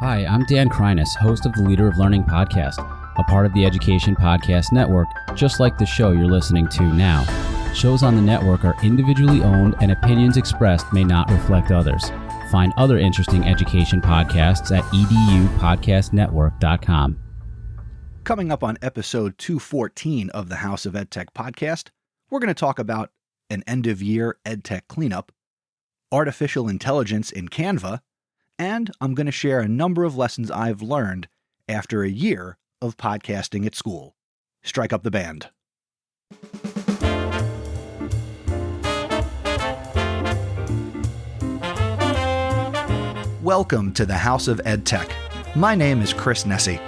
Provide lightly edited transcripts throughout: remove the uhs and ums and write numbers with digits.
Hi, I'm Dan Krynas, host of the Leader of Learning podcast, a part of the Education Podcast Network, just like the show you're listening to now. Shows on the network are individually owned and opinions expressed may not reflect others. Find other interesting education podcasts at edupodcastnetwork.com. Coming up on episode 214 of the House of EdTech podcast, we're going to talk about an end-of-year EdTech cleanup, artificial intelligence in Canva, and I'm going to share a number of lessons I've learned after a year of podcasting at school. Strike up the band. Welcome to the House of EdTech. My name is Chris Nesi.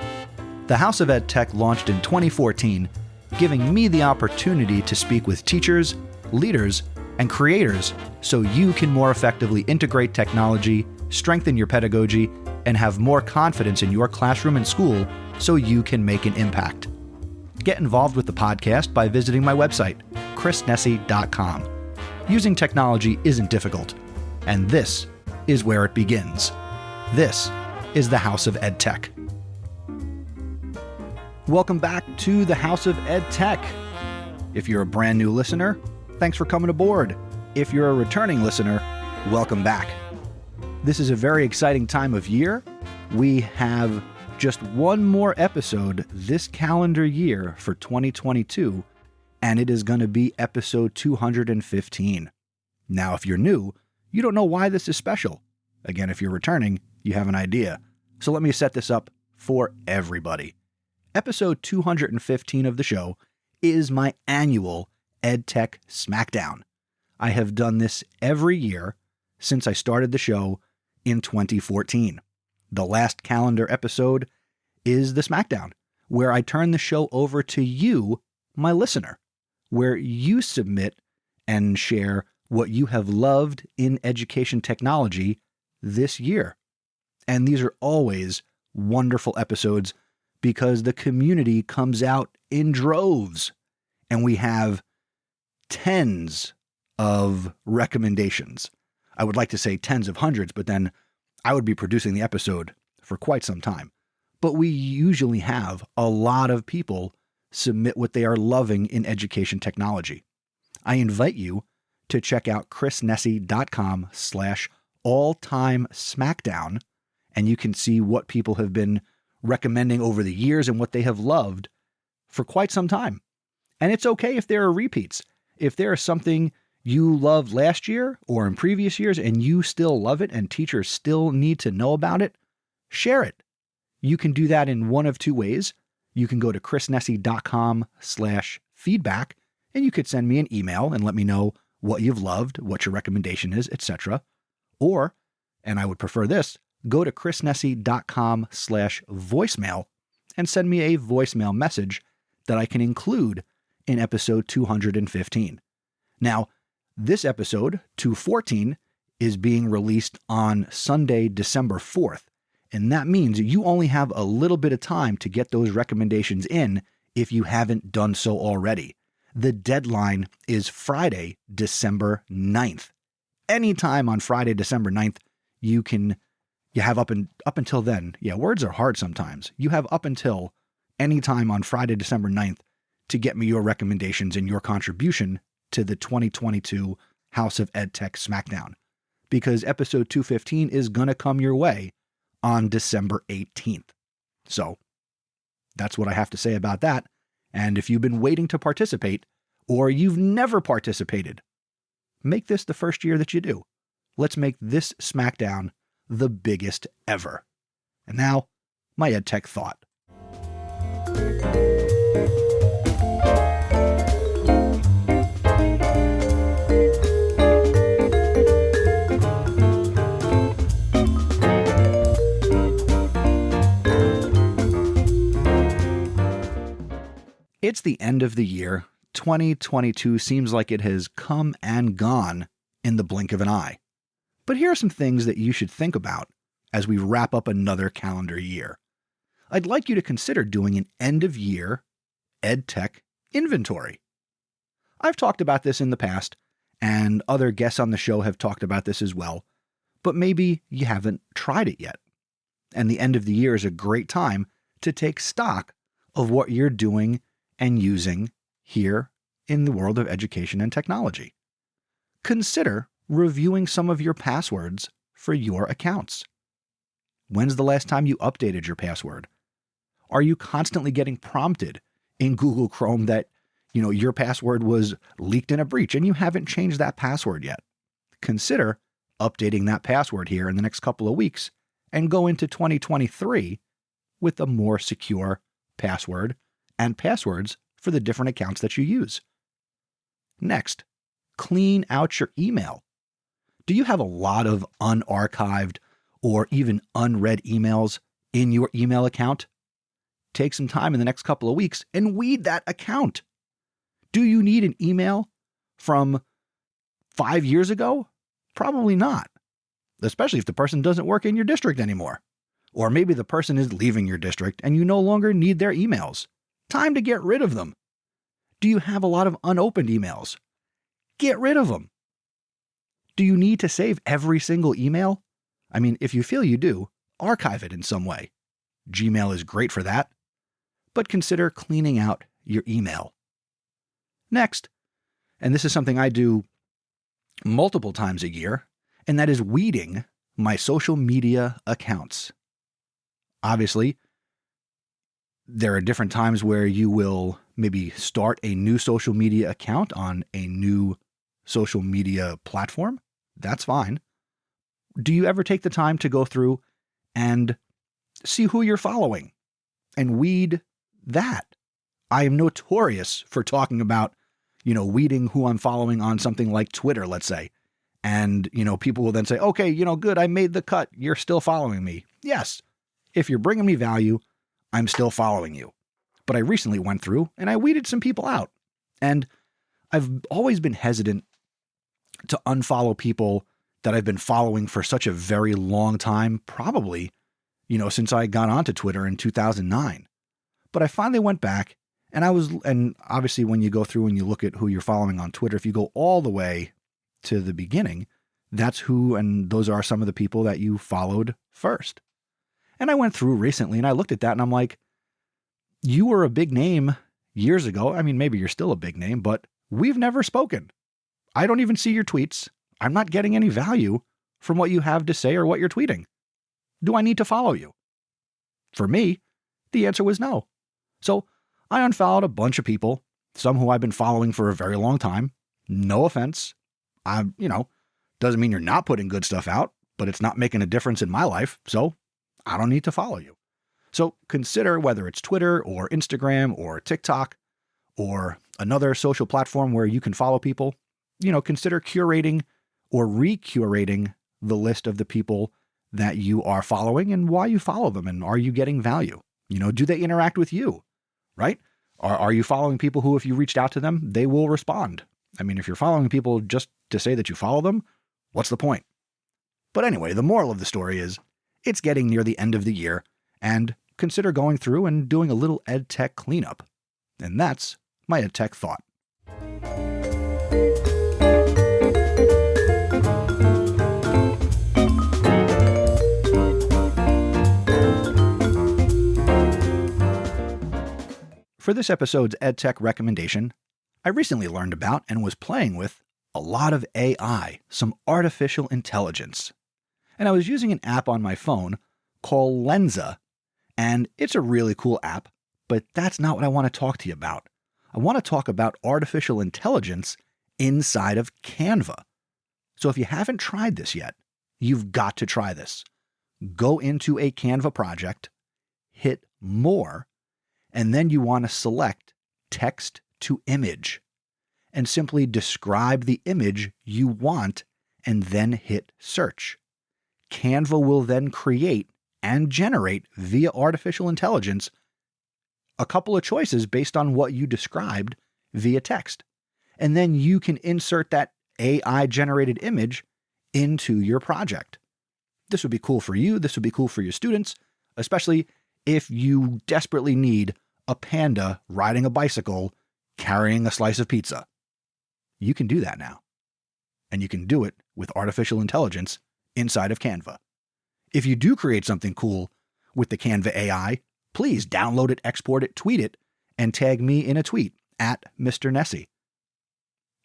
The House of EdTech launched in 2014, giving me the opportunity to speak with teachers, leaders, and creators so you can more effectively integrate technology, strengthen your pedagogy, and have more confidence in your classroom and school so you can make an impact. Get involved with the podcast by visiting my website, chrisnesi.com. Using technology isn't difficult, and this is where it begins. This is the House of EdTech. Welcome back to the House of EdTech. If you're a brand new listener, thanks for coming aboard. If you're a returning listener, welcome back. This is a very exciting time of year. We have just one more episode this calendar year for 2022, and it is going to be episode 215. Now, if you're new, you don't know why this is special. Again, if you're returning, you have an idea. So let me set this up for everybody. Episode 215 of the show is my annual EdTech Smackdown. I have done this every year since I started the show in 2014. The last calendar episode is the Smackdown, where I turn the show over to you, my listener, where you submit and share what you have loved in education technology this year. And these are always wonderful episodes because the community comes out in droves, and we have tens of recommendations. I would like to say tens of hundreds, but then I would be producing the episode for quite some time. But we usually have a lot of people submit what they are loving in education technology. I invite you to check out chrisnesi.com/all-time smackdown, and you can see what people have been recommending over the years and what they have loved for quite some time. And it's okay if there are repeats. If there is something you loved last year or in previous years and you still love it and teachers still need to know about it, share it. You can do that in one of two ways. You can go to chrisnesi.com/feedback and you could send me an email and let me know what you've loved, what your recommendation is, etc. Or, and I would prefer this, go to chrisnesi.com/voicemail and send me a voicemail message that I can include in episode 215. Now, this episode, 214, is being released on Sunday, December 4th, and that means you only have a little bit of time to get those recommendations in if you haven't done so already. The deadline is Friday, December 9th. Anytime on Friday, December 9th, you have up until then. Yeah, words are hard sometimes. You have up until any time on Friday, December 9th to get me your recommendations and your contribution to the 2022 House of EdTech Smackdown, because episode 215 is going to come your way on December 18th. So that's what I have to say about that. And if you've been waiting to participate, or you've never participated, make this the first year that you do. Let's make this Smackdown the biggest ever. And now, my EdTech thought. It's the end of the year. 2022 seems like it has come and gone in the blink of an eye. But here are some things that you should think about as we wrap up another calendar year. I'd like you to consider doing an end-of-year EdTech inventory. I've talked about this in the past, and other guests on the show have talked about this as well, but maybe you haven't tried it yet. And the end of the year is a great time to take stock of what you're doing and using here in the world of education and technology. Consider reviewing some of your passwords for your accounts. When's the last time you updated your password? Are you constantly getting prompted in Google Chrome that, your password was leaked in a breach and you haven't changed that password yet? Consider updating that password here in the next couple of weeks and go into 2023 with a more secure password and passwords for the different accounts that you use. Next, clean out your email. Do you have a lot of unarchived or even unread emails in your email account? Take some time in the next couple of weeks and weed that account. Do you need an email from 5 years ago? Probably not, especially if the person doesn't work in your district anymore. Or maybe the person is leaving your district and you no longer need their emails. Time to get rid of them. Do you have a lot of unopened emails? Get rid of them. Do you need to save every single email? I mean, if you feel you do, archive it in some way. Gmail is great for that. But consider cleaning out your email. Next, and this is something I do multiple times a year, and that is weeding my social media accounts. Obviously, there are different times where you will maybe start a new social media account on a new social media platform. That's fine. Do you ever take the time to go through and see who you're following and weed that? I am notorious for talking about, weeding who I'm following on something like Twitter, let's say. And, people will then say, okay, good, I made the cut. You're still following me. Yes. If you're bringing me value, I'm still following you. But I recently went through and I weeded some people out. And I've always been hesitant to unfollow people that I've been following for such a very long time, probably, since I got onto Twitter in 2009. But I finally went back and obviously when you go through and you look at who you're following on Twitter, if you go all the way to the beginning, that's who, and those are some of the people that you followed first. And I went through recently and I looked at that and I'm like, you were a big name years ago. I mean, maybe you're still a big name, but we've never spoken. I don't even see your tweets. I'm not getting any value from what you have to say or what you're tweeting. Do I need to follow you? For me, the answer was no. So I unfollowed a bunch of people, some who I've been following for a very long time. No offense. Doesn't mean you're not putting good stuff out, but it's not making a difference in my life. So I don't need to follow you. So consider whether it's Twitter or Instagram or TikTok or another social platform where you can follow people, consider curating or recurating the list of the people that you are following and why you follow them. And are you getting value? Do they interact with you? Right? Are you following people who, if you reached out to them, they will respond? I mean, if you're following people just to say that you follow them, what's the point? But anyway, the moral of the story is it's getting near the end of the year, and consider going through and doing a little EdTech cleanup. And that's my EdTech thought. For this episode's EdTech recommendation, I recently learned about and was playing with a lot of AI, some artificial intelligence. And I was using an app on my phone called Lensa, and it's a really cool app, but that's not what I want to talk to you about. I want to talk about artificial intelligence inside of Canva. So if you haven't tried this yet, you've got to try this. Go into a Canva project, hit More, and then you want to select Text to Image and simply describe the image you want and then hit Search. Canva will then create and generate via artificial intelligence a couple of choices based on what you described via text. And then you can insert that AI-generated image into your project. This would be cool for you. This would be cool for your students, especially if you desperately need a panda riding a bicycle carrying a slice of pizza. You can do that now. And you can do it with artificial intelligence inside of Canva. If you do create something cool with the Canva AI, please download it, export it, tweet it, and tag me in a tweet at Mr. Nessie.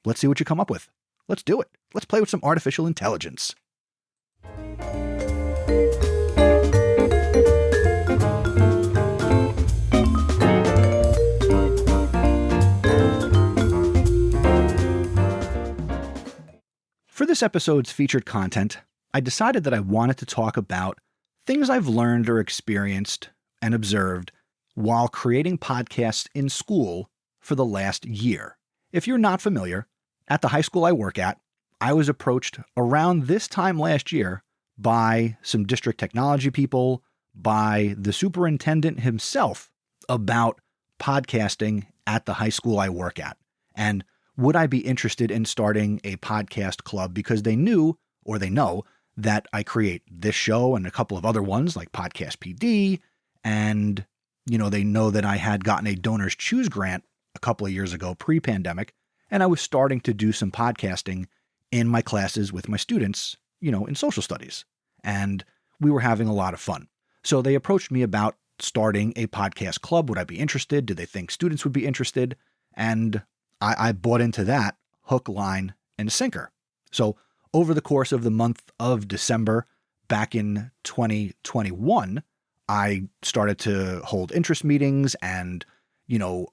Let's see what you come up with. Let's do it. Let's play with some artificial intelligence. For this episode's featured content, I decided that I wanted to talk about things I've learned or experienced and observed while creating podcasts in school for the last year. If you're not familiar, at the high school I work at, I was approached around this time last year by some district technology people, by the superintendent himself, about podcasting at the high school I work at. And would I be interested in starting a podcast club because they knew, or they know, that I create this show and a couple of other ones like Podcast PD, and they know that I had gotten a Donors Choose grant a couple of years ago, pre-pandemic, and I was starting to do some podcasting in my classes with my students, in social studies, and we were having a lot of fun. So they approached me about starting a podcast club. Would I be interested? Did they think students would be interested? And I bought into that hook, line, and sinker. So over the course of the month of December back in 2021, I started to hold interest meetings and,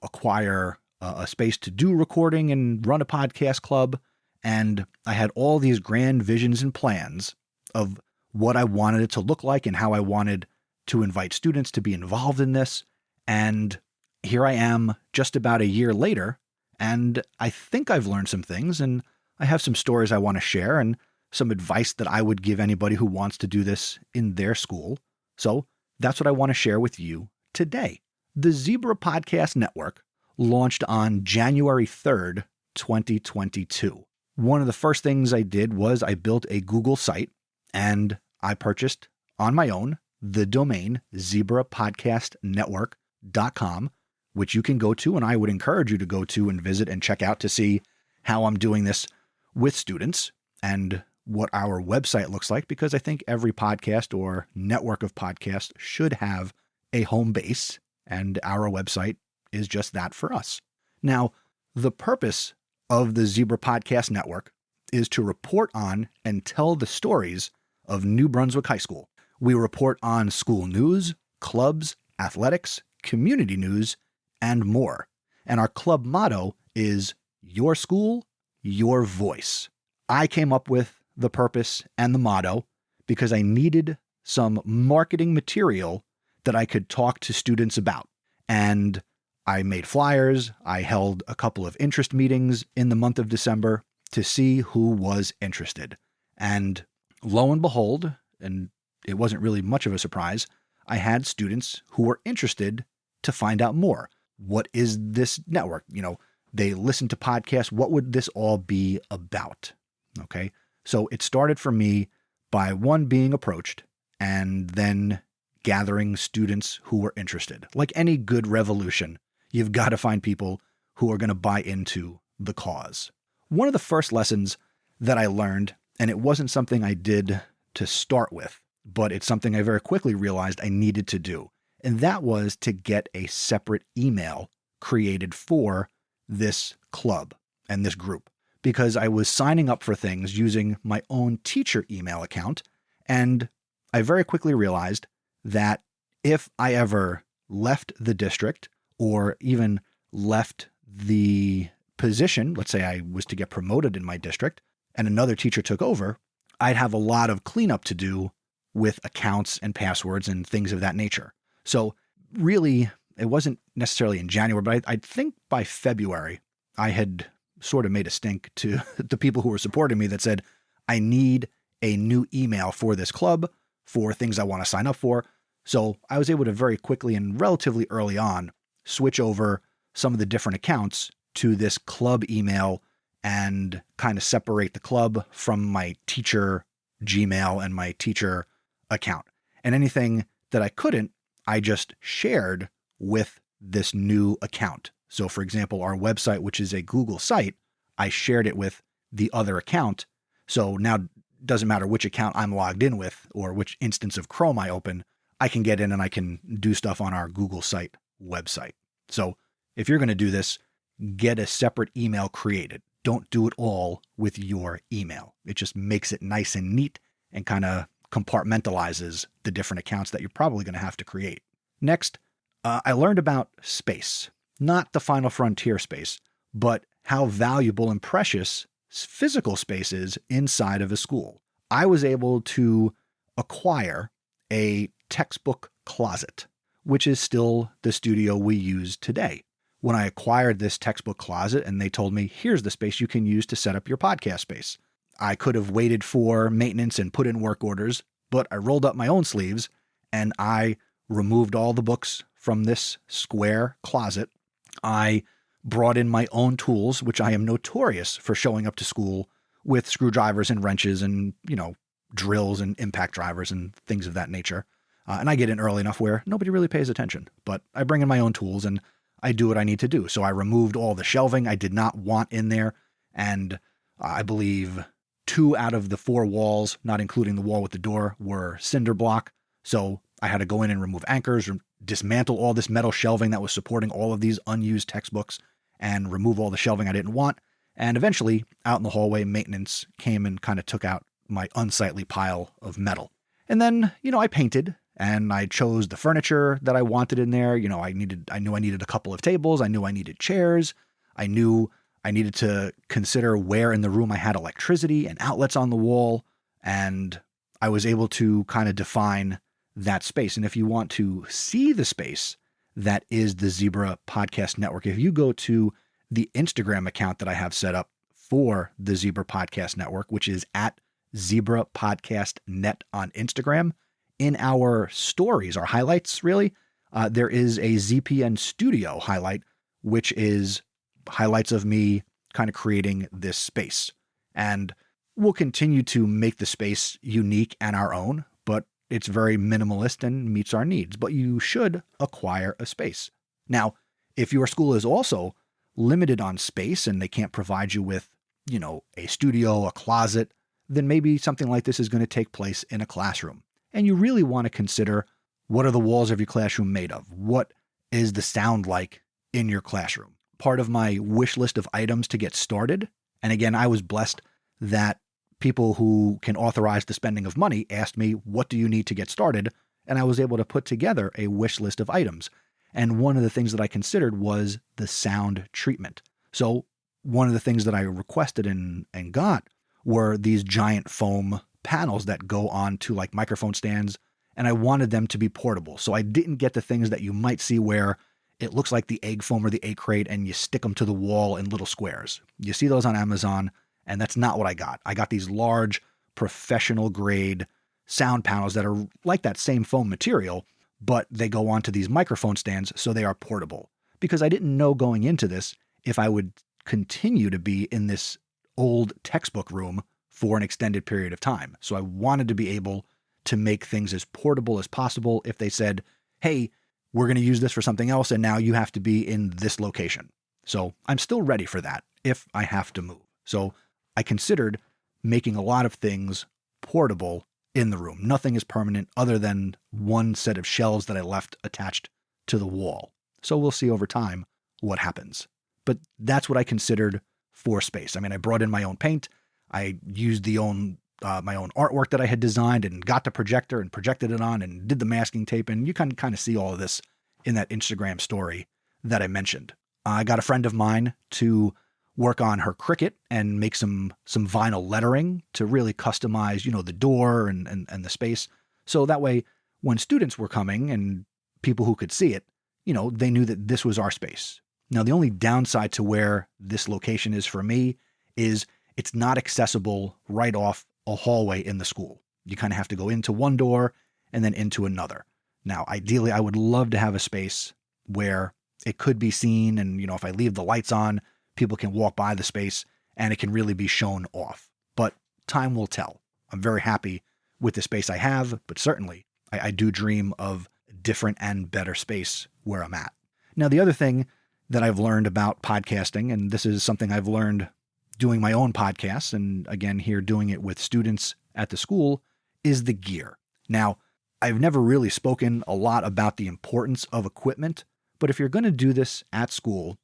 acquire a space to do recording and run a podcast club. And I had all these grand visions and plans of what I wanted it to look like and how I wanted to invite students to be involved in this. And here I am just about a year later, and I think I've learned some things, and I have some stories I want to share and some advice that I would give anybody who wants to do this in their school. So that's what I want to share with you today. The Zebra Podcast Network launched on January 3rd, 2022. One of the first things I did was I built a Google site, and I purchased on my own the domain zebrapodcastnetwork.com, which you can go to, and I would encourage you to go to and visit and check out to see how I'm doing this with students and what our website looks like, because I think every podcast or network of podcasts should have a home base, and our website is just that for us. Now, the purpose of the Zebra Podcast Network is to report on and tell the stories of New Brunswick High School. We report on school news, clubs, athletics, community news, and more. And our club motto is your school, your voice. I came up with the purpose and the motto because I needed some marketing material that I could talk to students about. And I made flyers. I held a couple of interest meetings in the month of December to see who was interested. And lo and behold, and it wasn't really much of a surprise, I had students who were interested to find out more. What is this network? They listen to podcasts. What would this all be about? Okay. So it started for me by one, being approached, and then gathering students who were interested. Like any good revolution, you've got to find people who are going to buy into the cause. One of the first lessons that I learned, and it wasn't something I did to start with, but it's something I very quickly realized I needed to do. And that was to get a separate email created for this club and this group, because I was signing up for things using my own teacher email account. And I very quickly realized that if I ever left the district or even left the position, let's say I was to get promoted in my district and another teacher took over, I'd have a lot of cleanup to do with accounts and passwords and things of that nature. So really, it wasn't necessarily in January, but I think by February, I had sort of made a stink to the people who were supporting me that said, I need a new email for this club, for things I want to sign up for. So I was able to very quickly and relatively early on switch over some of the different accounts to this club email and kind of separate the club from my teacher Gmail and my teacher account. And anything that I couldn't, I just shared with this new account. So for example, our website, which is a Google site, I shared it with the other account. So now it doesn't matter which account I'm logged in with or which instance of Chrome I open, I can get in and I can do stuff on our Google site website. So if you're going to do this, get a separate email created. Don't do it all with your email. It just makes it nice and neat and kind of compartmentalizes the different accounts that you're probably going to have to create. Next, I learned about space, not the final frontier space, but how valuable and precious physical space is inside of a school. I was able to acquire a textbook closet, which is still the studio we use today. When I acquired this textbook closet and they told me, here's the space you can use to set up your podcast space, I could have waited for maintenance and put in work orders, but I rolled up my own sleeves and I removed all the books from this square closet. I brought in my own tools, which I am notorious for showing up to school with screwdrivers and wrenches and, drills and impact drivers and things of that nature. And I get in early enough where nobody really pays attention, but I bring in my own tools and I do what I need to do. So I removed all the shelving I did not want in there. And I believe 2 out of the 4 walls, not including the wall with the door, were cinder block. So I had to go in and remove anchors, dismantle all this metal shelving that was supporting all of these unused textbooks and remove all the shelving I didn't want. And eventually, out in the hallway, maintenance came and kind of took out my unsightly pile of metal. And then, I painted and I chose the furniture that I wanted in there. I knew I needed a couple of tables. I knew I needed chairs. I knew I needed to consider where in the room I had electricity and outlets on the wall. And I was able to kind of define that space. And if you want to see the space that is the Zebra Podcast Network, if you go to the Instagram account that I have set up for the Zebra Podcast Network, which is at Zebra Podcast Net on Instagram, in our stories, our highlights, really, there is a ZPN Studio highlight, which is highlights of me kind of creating this space. And we'll continue to make the space unique and our own, but it's very minimalist and meets our needs. But you should acquire a space. Now, if your school is also limited on space and they can't provide you with, a studio, a closet, then maybe something like this is going to take place in a classroom. And you really want to consider, what are the walls of your classroom made of? What is the sound like in your classroom? Part of my wish list of items to get started, and again, I was blessed that people who can authorize the spending of money asked me, what do you need to get started? And I was able to put together a wish list of items. And one of the things that I considered was the sound treatment. So one of the things that I requested and got were these giant foam panels that go on to like microphone stands, and I wanted them to be portable. So I didn't get the things that you might see where it looks like the egg foam or the egg crate and you stick them to the wall in little squares. You see those on Amazon, and that's not what I got. I got these large professional grade sound panels that are like that same foam material, but they go onto these microphone stands so they are portable. Because I didn't know going into this if I would continue to be in this old textbook room for an extended period of time. So I wanted to be able to make things as portable as possible if they said, hey, we're going to use this for something else and now you have to be in this location. So I'm still ready for that if I have to move. So I considered making a lot of things portable in the room. Nothing is permanent other than one set of shelves that I left attached to the wall. So we'll see over time what happens. But that's what I considered for space. I mean, I brought in my own paint. I used my own artwork that I had designed and got the projector and projected it on and did the masking tape. And you can kind of see all of this in that Instagram story that I mentioned. I got a friend of mine to work on her Cricut and make some vinyl lettering to really customize, the door and the space. So that way, when students were coming and people who could see it, they knew that this was our space. Now, the only downside to where this location is for me is it's not accessible right off a hallway in the school. You kind of have to go into one door and then into another. Now, ideally, I would love to have a space where it could be seen and, if I leave the lights on, people can walk by the space and it can really be shown off. But time will tell. I'm very happy with the space I have, but certainly I do dream of a different and better space where I'm at. Now, the other thing that I've learned about podcasting, and this is something I've learned doing my own podcasts, and again, here doing it with students at the school, is the gear. Now, I've never really spoken a lot about the importance of equipment, but if you're going to do this at school,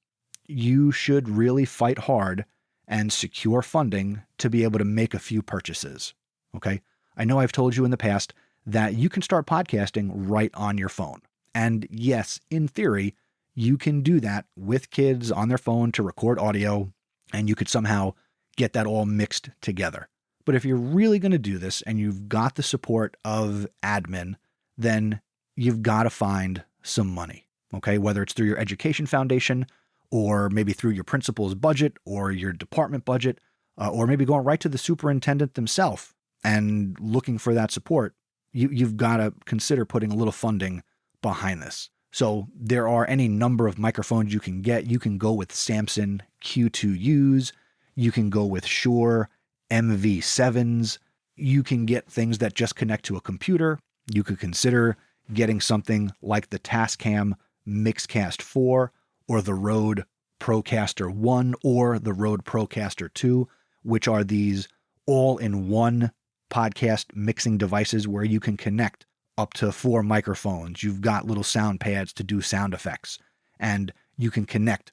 you should really fight hard and secure funding to be able to make a few purchases. Okay? I know I've told you in the past that you can start podcasting right on your phone. And yes, in theory, you can do that with kids on their phone to record audio, and you could somehow get that all mixed together. But if you're really going to do this and you've got the support of admin, then you've got to find some money, okay? Whether it's through your education foundation or maybe through your principal's budget or your department budget, or maybe going right to the superintendent themselves and looking for that support, you've got to consider putting a little funding behind this. So there are any number of microphones you can get. You can go with Samson Q2Us. You can go with Shure MV7s. You can get things that just connect to a computer. You could consider getting something like the Tascam Mixcast 4 or the Rode Procaster 1 or the Rode Procaster 2, which are these all-in-one podcast mixing devices where you can connect up to 4 microphones. You've got little sound pads to do sound effects, and you can connect,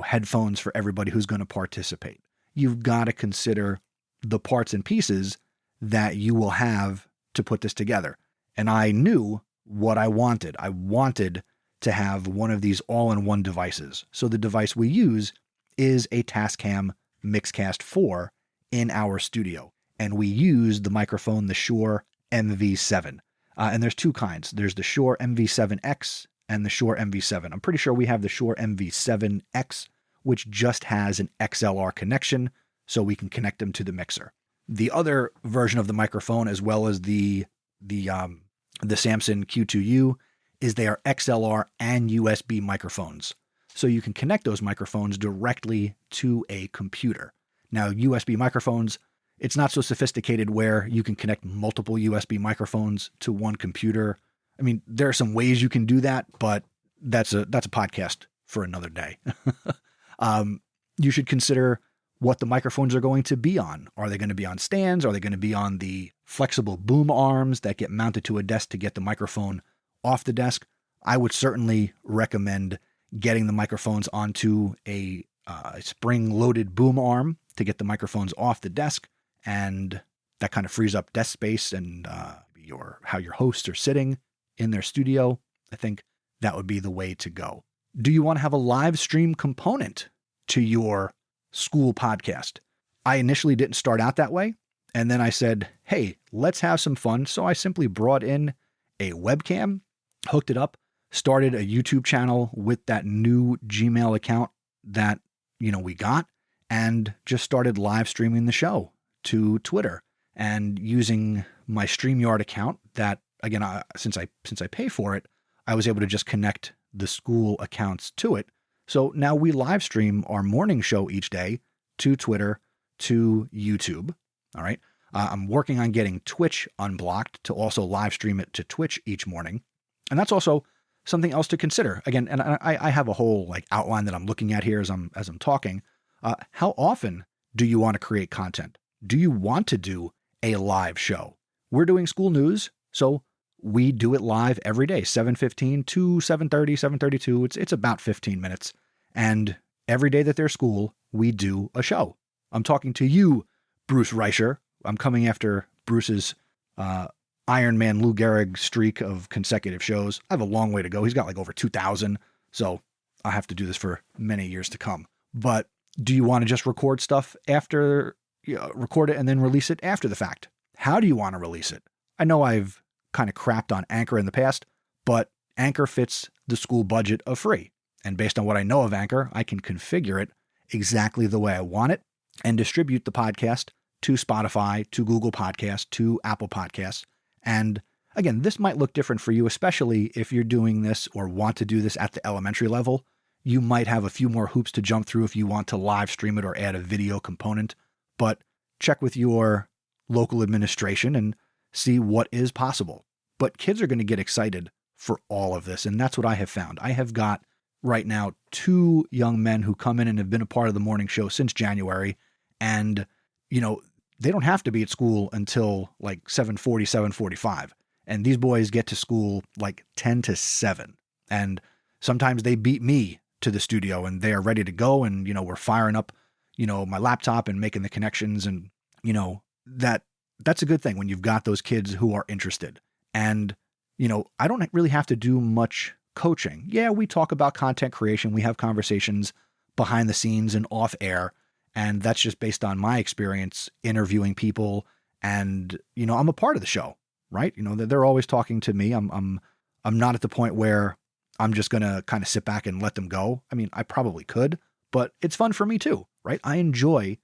headphones for everybody who's going to participate. You've got to consider the parts and pieces that you will have to put this together. And I knew what I wanted. I wanted to have one of these all-in-one devices. So the device we use is a Tascam Mixcast 4 in our studio. And we use the microphone, the Shure MV7. And there's 2 kinds. There's the Shure MV7X and the Shure MV7. I'm pretty sure we have the Shure MV7X, which just has an XLR connection, so we can connect them to the mixer. The other version of the microphone, as well as the Samson Q2U, is they are XLR and USB microphones. So you can connect those microphones directly to a computer. Now, USB microphones, it's not so sophisticated where you can connect multiple USB microphones to one computer. I mean, there are some ways you can do that, but that's a podcast for another day. You should consider what the microphones are going to be on. Are they going to be on stands? Are they going to be on the flexible boom arms that get mounted to a desk to get the microphone off the desk? I would certainly recommend getting the microphones onto a spring-loaded boom arm to get the microphones off the desk, and that kind of frees up desk space and how your hosts are sitting in their studio. I think that would be the way to go. Do you want to have a live stream component to your school podcast? I initially didn't start out that way. And then I said, hey, let's have some fun. So I simply brought in a webcam, hooked it up, started a YouTube channel with that new Gmail account that, we got, and just started live streaming the show to Twitter and using my StreamYard account that, again, since I pay for it, I was able to just connect the school accounts to it. So now we live stream our morning show each day to Twitter, to YouTube. All right. I'm working on getting Twitch unblocked to also live stream it to Twitch each morning. And that's also something else to consider. Again, and I have a whole outline that I'm looking at here as I'm talking. How often do you want to create content? Do you want to do a live show? We're doing school news, so we do it live every day, 7:15 to 7:30, 7:32. It's about 15 minutes. And every day that there's school, we do a show. I'm talking to you, Bruce Reicher. I'm coming after Bruce's Iron Man Lou Gehrig streak of consecutive shows. I have a long way to go. He's got over 2,000, so I'll have to do this for many years to come. But do you want to just record stuff record it and then release it after the fact? How do you want to release it? I know I've kind of crapped on Anchor in the past, but Anchor fits the school budget of free. And based on what I know of Anchor, I can configure it exactly the way I want it and distribute the podcast to Spotify, to Google Podcasts, to Apple Podcasts. And again, this might look different for you, especially if you're doing this or want to do this at the elementary level. You might have a few more hoops to jump through if you want to live stream it or add a video component, but check with your local administration and see what is possible. But kids are going to get excited for all of this. And that's what I have found. I have got right now 2 young men who come in and have been a part of the morning show since January. And, they don't have to be at school until 7:40, 7:45. And these boys get to school like 10 to 7. And sometimes they beat me to the studio and they are ready to go. And, we're firing up, my laptop and making the connections. And, that's a good thing when you've got those kids who are interested. And, I don't really have to do much coaching. Yeah, we talk about content creation. We have conversations behind the scenes and off air. And that's just based on my experience interviewing people. And, I'm a part of the show, right? They're always talking to me. I'm not at the point where I'm just going to kind of sit back and let them go. I mean, I probably could, but it's fun for me too, right? I enjoy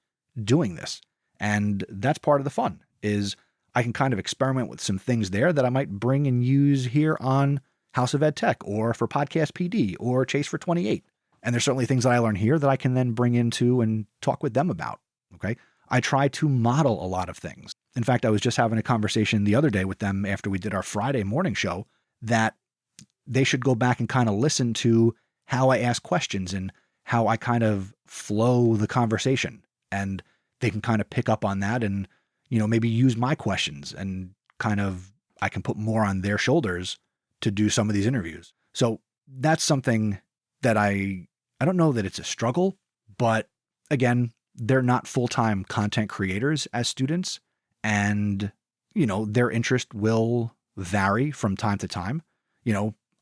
doing this. And that's part of the fun is I can kind of experiment with some things there that I might bring and use here on House of EdTech or for Podcast PD or Chase for 28. And there's certainly things that I learn here that I can then bring into and talk with them about. Okay. I try to model a lot of things. In fact, I was just having a conversation the other day with them after we did our Friday morning show that they should go back and kind of listen to how I ask questions and how I kind of flow the conversation. And they can kind of pick up on that and, maybe use my questions and kind of, I can put more on their shoulders to do some of these interviews. So that's something that I don't know that it's a struggle, but again, they're not full-time content creators as students. And, their interest will vary from time to time.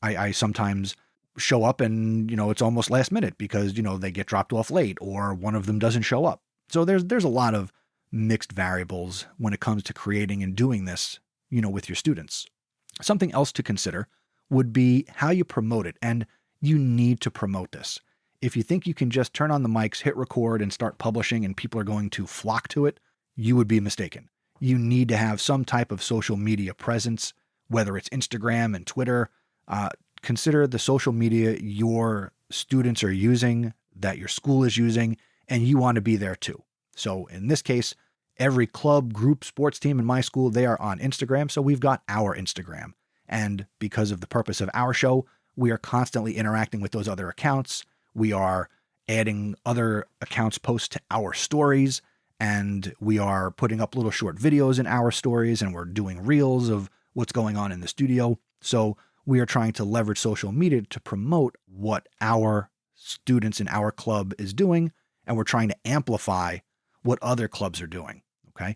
I sometimes show up and, it's almost last minute because, they get dropped off late or one of them doesn't show up. So there's a lot of mixed variables when it comes to creating and doing this, with your students. Something else to consider would be how you promote it. And you need to promote this. If you think you can just turn on the mics, hit record and start publishing and people are going to flock to it, you would be mistaken. You need to have some type of social media presence, whether it's Instagram and Twitter. Consider the social media your students are using, that your school is using, and you want to be there too. So in this case, every club, group, sports team in my school, they are on Instagram. So we've got our Instagram. And because of the purpose of our show, we are constantly interacting with those other accounts. We are adding other accounts posts to our stories, and we are putting up little short videos in our stories, and we're doing reels of what's going on in the studio. So we are trying to leverage social media to promote what our students in our club is doing, and we're trying to amplify what other clubs are doing. Okay.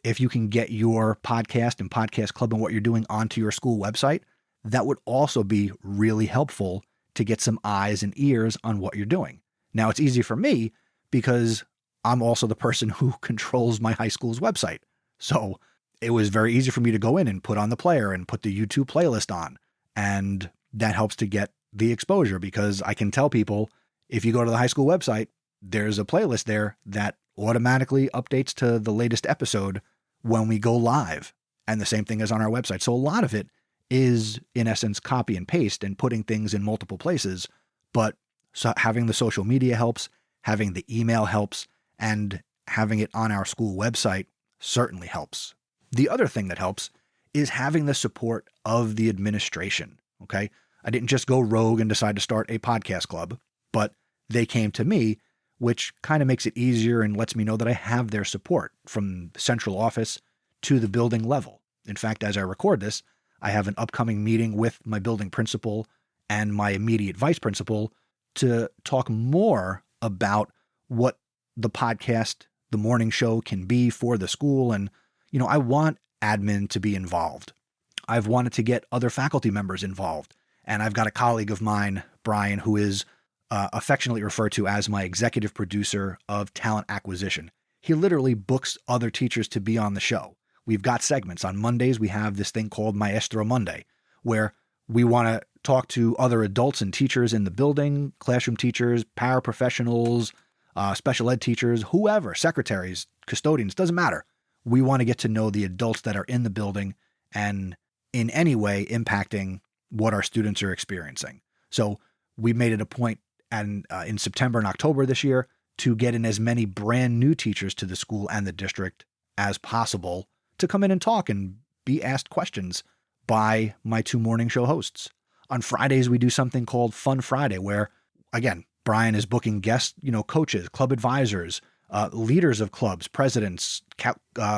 If you can get your podcast and podcast club and what you're doing onto your school website, that would also be really helpful to get some eyes and ears on what you're doing. Now, it's easy for me because I'm also the person who controls my high school's website. So it was very easy for me to go in and put on the player and put the YouTube playlist on. And that helps to get the exposure because I can tell people, if you go to the high school website, there's a playlist there that automatically updates to the latest episode when we go live. And the same thing is on our website. So a lot of it is, in essence, copy and paste and putting things in multiple places. But so having the social media helps, having the email helps, and having it on our school website certainly helps. The other thing that helps is having the support of the administration. Okay. I didn't just go rogue and decide to start a podcast club, but they came to me, which kind of makes it easier and lets me know that I have their support from central office to the building level. In fact, as I record this, I have an upcoming meeting with my building principal and my immediate vice principal to talk more about what the podcast, the morning show can be for the school. And, I want admin to be involved. I've wanted to get other faculty members involved. And I've got a colleague of mine, Brian, who is affectionately referred to as my executive producer of talent acquisition. He literally books other teachers to be on the show. We've got segments. On Mondays, we have this thing called Maestro Monday, where we want to talk to other adults and teachers in the building, classroom teachers, paraprofessionals, special ed teachers, whoever, secretaries, custodians, doesn't matter. We want to get to know the adults that are in the building and in any way impacting what our students are experiencing. So we made it a point in September and October this year to get in as many brand new teachers to the school and the district as possible to come in and talk and be asked questions by my two morning show hosts. On Fridays, we do something called Fun Friday, where, again, Brian is booking guest, coaches, club advisors, leaders of clubs, presidents,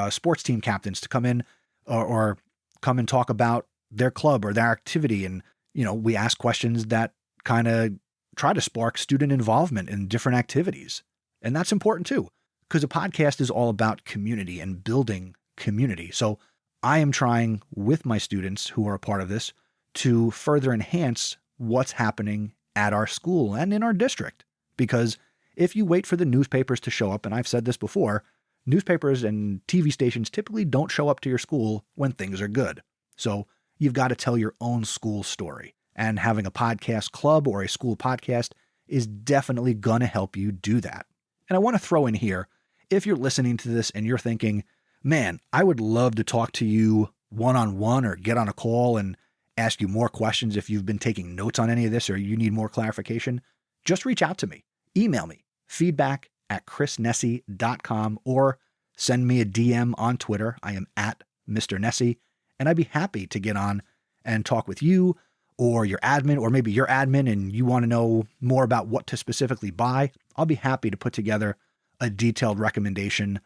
sports team captains to come in or come and talk about their club or their activity. And, we ask questions that kind of try to spark student involvement in different activities. And that's important too, because a podcast is all about community and building community. So I am trying with my students who are a part of this to further enhance what's happening at our school and in our district. Because if you wait for the newspapers to show up, and I've said this before, newspapers and TV stations typically don't show up to your school when things are good. So you've got to tell your own school story. And having a podcast club or a school podcast is definitely going to help you do that. And I want to throw in here, if you're listening to this and you're thinking, man, I would love to talk to you one-on-one or get on a call and ask you more questions if you've been taking notes on any of this or you need more clarification, just reach out to me. Email me, feedback@chrisnesi.com, or send me a DM on Twitter. I am at Mr. Nessie, and I'd be happy to get on and talk with you or your admin, or maybe your admin and you want to know more about what to specifically buy. I'll be happy to put together a detailed recommendation,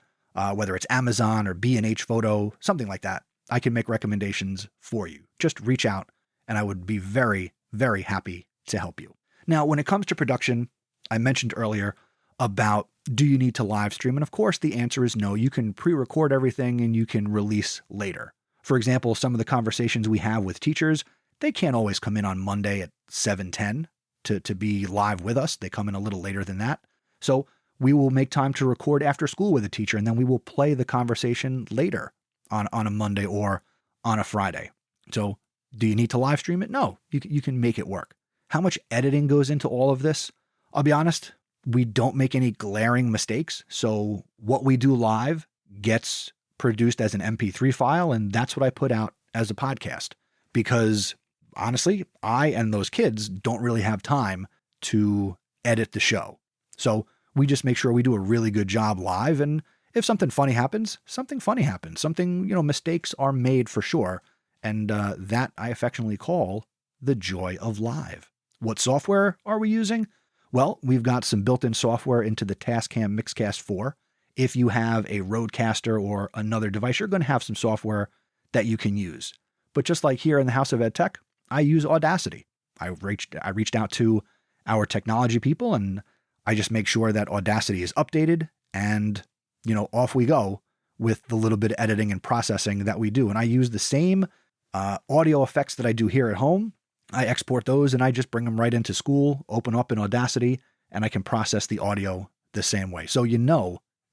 whether it's Amazon or B&H Photo, something like that. I can make recommendations for you. Just reach out and I would be very, very happy to help you. Now, when it comes to production, I mentioned earlier about do you need to live stream? And of course, the answer is no. You can pre-record everything and you can release later. For example, some of the conversations we have with teachers, they can't always come in on Monday at 7:10 to be live with us. They come in a little later than that. So we will make time to record after school with a teacher, and then we will play the conversation later on a Monday or on a Friday. So do you need to live stream it? No, you can make it work. How much editing goes into all of this? I'll be honest, we don't make any glaring mistakes. So what we do live gets produced as an MP3 file, and that's what I put out as a podcast. Because honestly, I and those kids don't really have time to edit the show. So we just make sure we do a really good job live. And if something funny happens, something funny happens. Something, mistakes are made for sure. And that I affectionately call the joy of live. What software are we using? Well, we've got some built-in software into the Tascam Mixcast 4. If you have a Rodecaster or another device, you're going to have some software that you can use. But just like here in the House of EdTech, I use Audacity. I reached out to our technology people and I just make sure that Audacity is updated and, off we go with the little bit of editing and processing that we do. And I use the same audio effects that I do here at home. I export those and I just bring them right into school, open up in Audacity, and I can process the audio the same way. So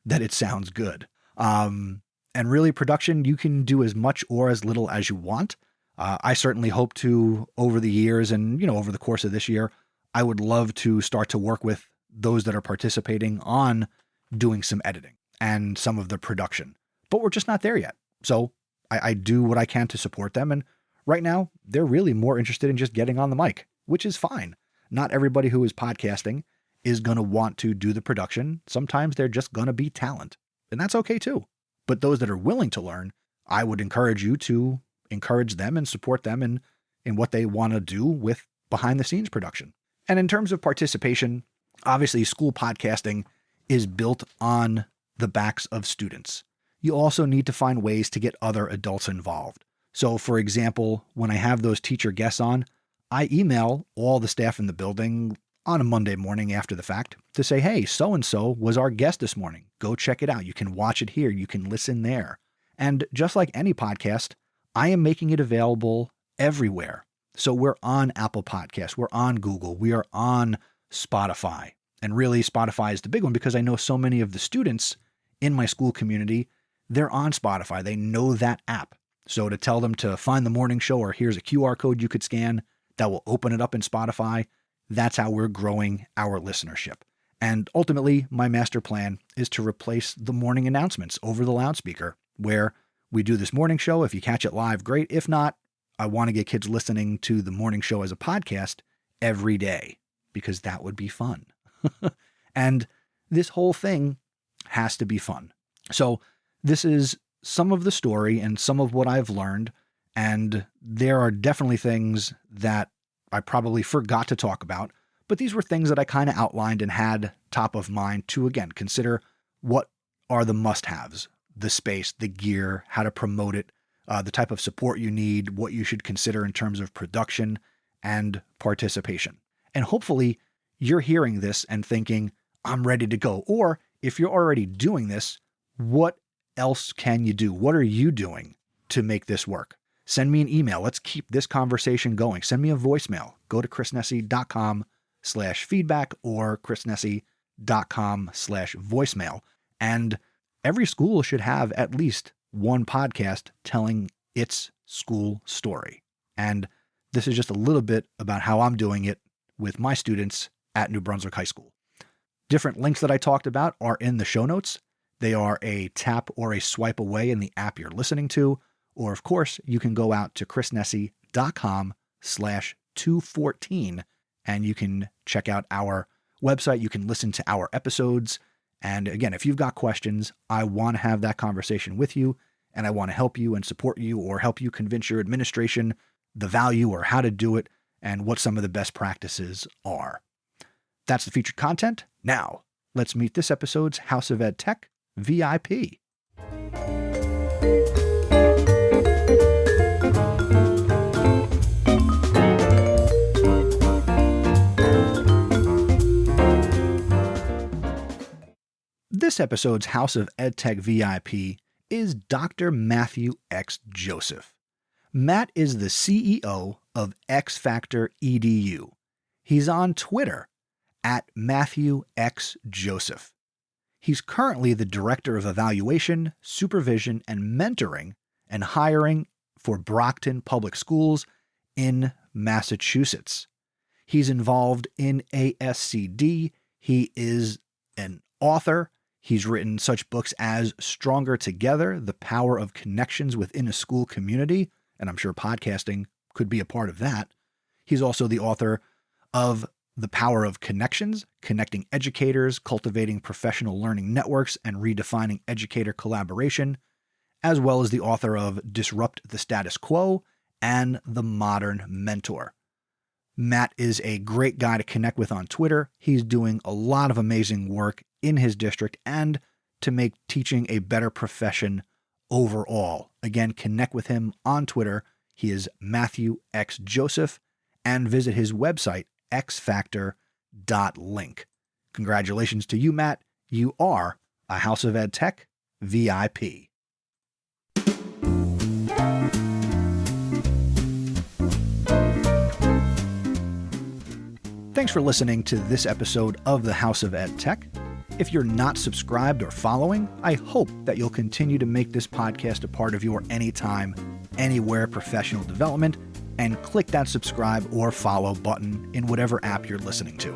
that it sounds good. And really production, you can do as much or as little as you want. I certainly hope to, over the years and, over the course of this year, I would love to start to work with those that are participating on doing some editing and some of the production. But we're just not there yet. So I do what I can to support them. And right now, they're really more interested in just getting on the mic, which is fine. Not everybody who is podcasting is going to want to do the production. Sometimes they're just going to be talent. And that's okay too. But those that are willing to learn, I would encourage you to encourage them and support them in what they want to do with behind the scenes production. And in terms of participation, obviously school podcasting is built on the backs of students. You also need to find ways to get other adults involved. So for example, when I have those teacher guests on, I email all the staff in the building on a Monday morning after the fact to say, hey, so-and-so was our guest this morning. Go check it out. You can watch it here. You can listen there. And just like any podcast, I am making it available everywhere. So we're on Apple Podcasts. We're on Google. We are on Spotify. And really, Spotify is the big one because I know so many of the students in my school community, they're on Spotify. They know that app. So to tell them to find the morning show or here's a QR code you could scan that will open it up in Spotify, that's how we're growing our listenership. And ultimately, my master plan is to replace the morning announcements over the loudspeaker where we do this morning show. If you catch it live, great. If not, I want to get kids listening to the morning show as a podcast every day because that would be fun. And this whole thing has to be fun. So this is some of the story and some of what I've learned. And there are definitely things that I probably forgot to talk about, but these were things that I kind of outlined and had top of mind to, again, consider what are the must-haves, the space, the gear, how to promote it, the type of support you need, what you should consider in terms of production and participation. And hopefully you're hearing this and thinking, I'm ready to go. Or if you're already doing this, what else can you do? What are you doing to make this work? Send me an email. Let's keep this conversation going. Send me a voicemail. Go to chrisnessy.com/feedback or chrisnessy.com/voicemail. And every school should have at least one podcast telling its school story. And this is just a little bit about how I'm doing it with my students at New Brunswick High School. Different links that I talked about are in the show notes. They are a tap or a swipe away in the app you're listening to. Or, of course, you can go out to chrisnessy.com/214 and you can check out our website. You can listen to our episodes. And again, if you've got questions, I want to have that conversation with you, and I want to help you and support you or help you convince your administration the value or how to do it and what some of the best practices are. That's the featured content. Now, let's meet this episode's House of EdTech VIP. This episode's House of EdTech VIP is Dr. Matthew X. Joseph. Matt is the CEO of X-Factor EDU. He's on Twitter at Matthew X. Joseph. He's currently the Director of Evaluation, Supervision, and Mentoring and Hiring for Brockton Public Schools in Massachusetts. He's involved in ASCD. He is an author. He's written such books as Stronger Together, The Power of Connections Within a School Community, and I'm sure podcasting could be a part of that. He's also the author of The Power of Connections, Connecting Educators, Cultivating Professional Learning Networks, and Redefining Educator Collaboration, as well as the author of Disrupt the Status Quo and The Modern Mentor. Matt is a great guy to connect with on Twitter. He's doing a lot of amazing work in his district and to make teaching a better profession overall. Again, connect with him on Twitter. He is Matthew X. Joseph, and visit his website, xfactor.link. Congratulations to you, Matt. You are a House of EdTech VIP. Thanks for listening to this episode of the House of EdTech. If you're not subscribed or following, I hope that you'll continue to make this podcast a part of your anytime, anywhere professional development, and click that subscribe or follow button in whatever app you're listening to.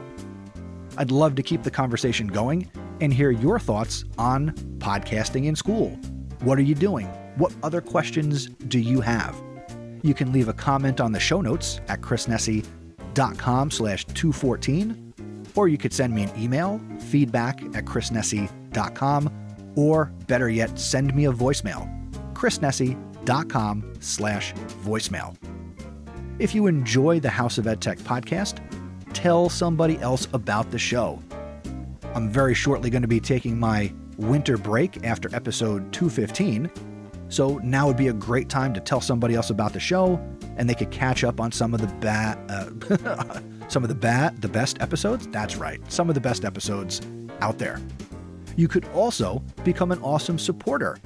I'd love to keep the conversation going and hear your thoughts on podcasting in school. What are you doing? What other questions do you have? You can leave a comment on the show notes at chrisnessy.com/214, or you could send me an email, feedback@chrisnessy.com, or better yet, send me a voicemail, chrisnessy.com/voicemail. If you enjoy the House of EdTech podcast, tell somebody else about the show. I'm very shortly going to be taking my winter break after episode 215, so now would be a great time to tell somebody else about the show, and they could catch up on some of the best episodes. That's right, some of the best episodes out there. You could also become an awesome supporter.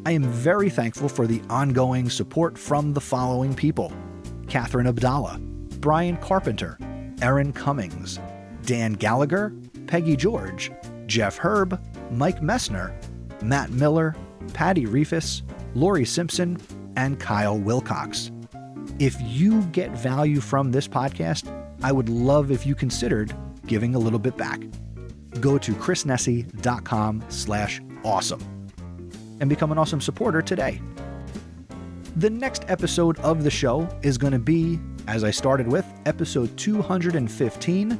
I am very thankful for the ongoing support from the following people: Catherine Abdallah, Brian Carpenter, Erin Cummings, Dan Gallagher, Peggy George, Jeff Herb, Mike Messner, Matt Miller, Patty Reefus, Lori Simpson, and Kyle Wilcox. If you get value from this podcast, I would love if you considered giving a little bit back. Go to chrisnessy.com/awesome and become an awesome supporter today. The next episode of the show is going to be, as I started with, episode 215,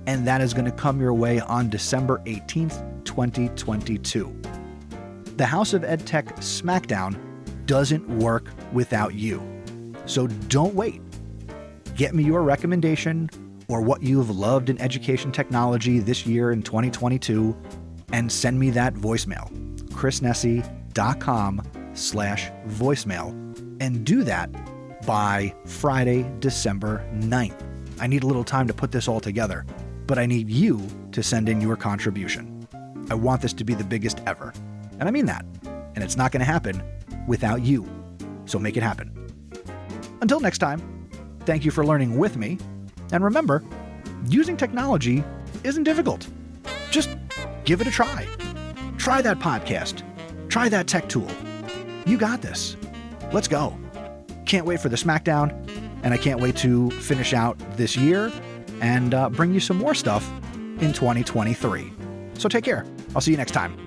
and that is going to come your way on December 18th, 2022. The House of EdTech Smackdown doesn't work without you. So don't wait. Get me your recommendation or what you have loved in education technology this year in 2022 and send me that voicemail, chrisnessy.com/voicemail, and do that by Friday, December 9th. I need a little time to put this all together, but I need you to send in your contribution. I want this to be the biggest ever. And I mean that. And it's not going to happen without you. So make it happen. Until next time, thank you for learning with me. And remember, using technology isn't difficult. Just give it a try. Try that podcast. Try that tech tool. You got this. Let's go. Can't wait for the Smackdown, and I can't wait to finish out this year and bring you some more stuff in 2023. So take care. I'll see you next time.